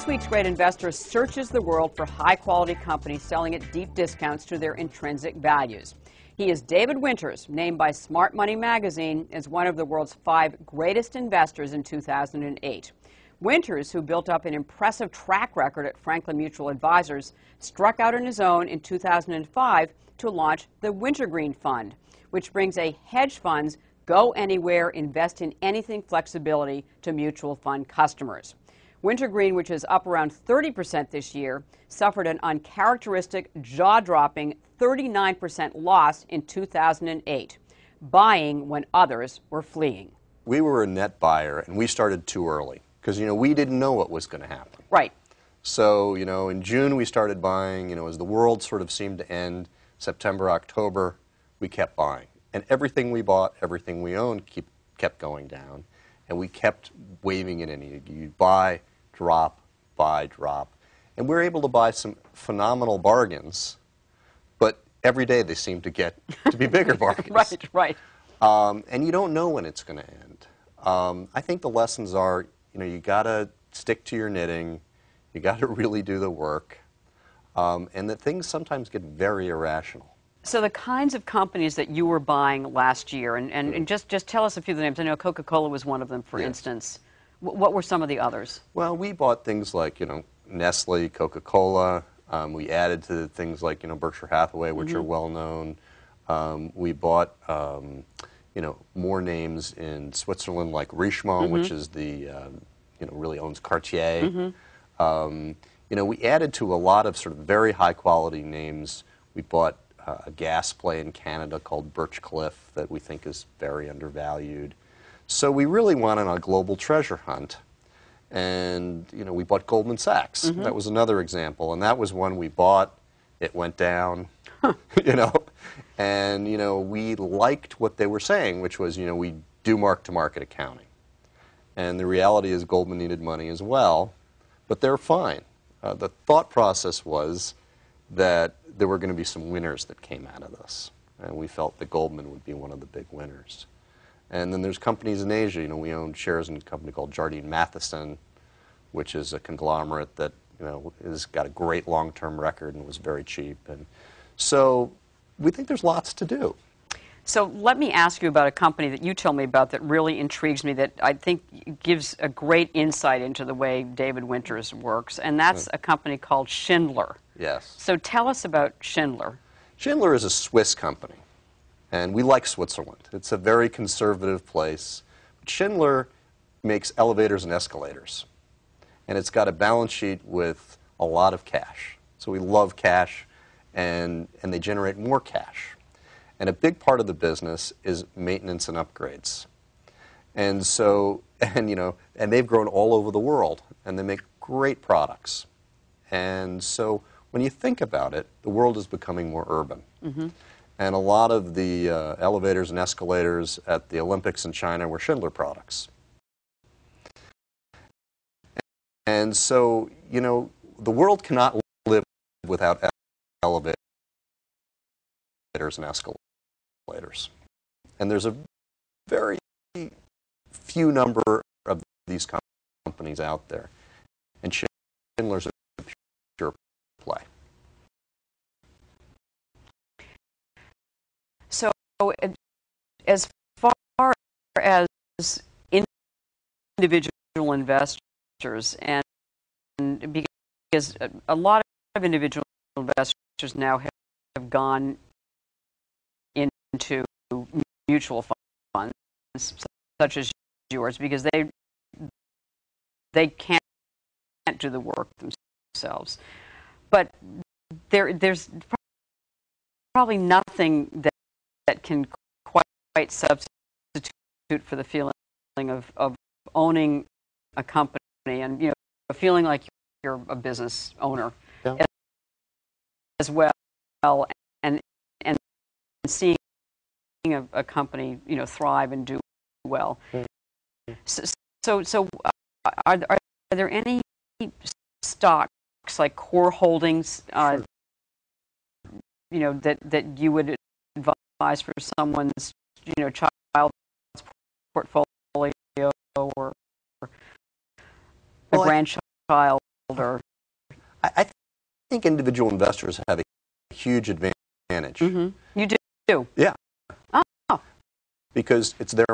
This week's Great Investor searches the world for high-quality companies selling at deep discounts to their intrinsic values. He is David Winters, named by Smart Money magazine as one of the world's 5 greatest investors in 2008. Winters, who built up an impressive track record at Franklin Mutual Advisors, struck out on his own in 2005 to launch the Wintergreen Fund, which brings a hedge fund's go anywhere, invest in anything flexibility to mutual fund customers. Wintergreen, which is up around 30% this year, suffered an uncharacteristic, jaw-dropping 39% loss in 2008, buying when others were fleeing. We were a net buyer, and we started too early because, we didn't know what was going to happen. Right. So, in June we started buying, as the world sort of seemed to end, September, October, we kept buying. And everything we bought, everything we owned kept going down. And we kept waving it in. You'd buy, drop, buy, drop. And we were able to buy some phenomenal bargains, but every day they seemed to get to be bigger bargains. Right. And you don't know when it's going to end. I think the lessons are, you got to stick to your knitting. You got to really do the work. And that things sometimes get very irrational. So the kinds of companies that you were buying last year, and just tell us a few of the names. I know Coca-Cola was one of them, for instance. What were some of the others? Well, we bought things like, Nestle, Coca-Cola. We added to things like, Berkshire Hathaway, which are well known. We bought, more names in Switzerland like Richemont, which is the, really owns Cartier. We added to a lot of sort of very high-quality names. We bought a gas play in Canada called Birchcliff that we think is very undervalued. So we really went on a global treasure hunt. And, we bought Goldman Sachs. That was another example. And that was one we bought. It went down, And, we liked what they were saying, which was, we do mark-to-market accounting. And the reality is Goldman needed money as well, but they're fine. The thought process was that there were going to be some winners that came out of this. And we felt that Goldman would be one of the big winners. And then there's companies in Asia. We owned shares in a company called Jardine Matheson, which is a conglomerate that, has got a great long-term record and was very cheap. And so we think there's lots to do. So let me ask you about a company that you told me about that really intrigues me, that I think gives a great insight into the way David Winters works, and that's a company called Schindler. Yes. So tell us about Schindler. Schindler is a Swiss company, and we like Switzerland. It's a very conservative place. But Schindler makes elevators and escalators, and it's got a balance sheet with a lot of cash. So we love cash, and they generate more cash. And a big part of the business is maintenance and upgrades. And so, and they've grown all over the world, and they make great products. And so when you think about it, the world is becoming more urban. And a lot of the elevators and escalators at the Olympics in China were Schindler products. And so, the world cannot live without elevators and escalators. And there's a very few number of these companies out there. And Schindler's a pure play. So as far as individual investors, and because a lot of individual investors now have gone into mutual funds such as yours, because they can't do the work themselves. But there's probably nothing that can quite substitute for the feeling of owning a company and feeling like you're a business owner as well, and seeing a company thrive and do well. So are there any stocks like core holdings that you would advise for someone's child's portfolio or a grandchild's or? I think individual investors have a huge advantage. Mm-hmm. You do? Yeah. Oh. Because it's their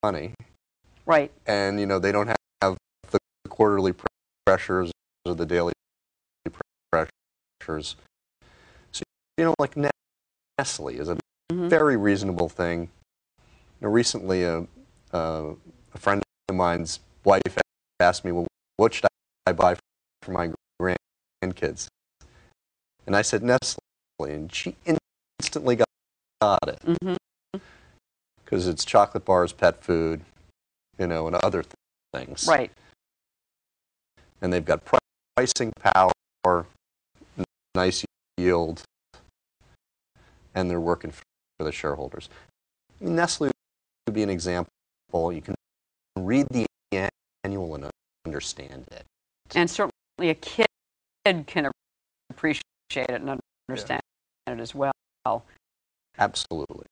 money. Right. And, they don't have the quarterly pressures or the daily pressures. So, like Nestle is a very reasonable thing. Recently, a friend of mine's wife asked me, well, what should I buy for my grandkids? And I said Nestle, and she instantly got it. Because it's chocolate bars, pet food, and other things. Right. And they've got pricing power, nice yield, and they're working for the shareholders. Nestle would be an example. You can read the annual and understand it. And certainly a kid can appreciate it and understand it as well. Absolutely.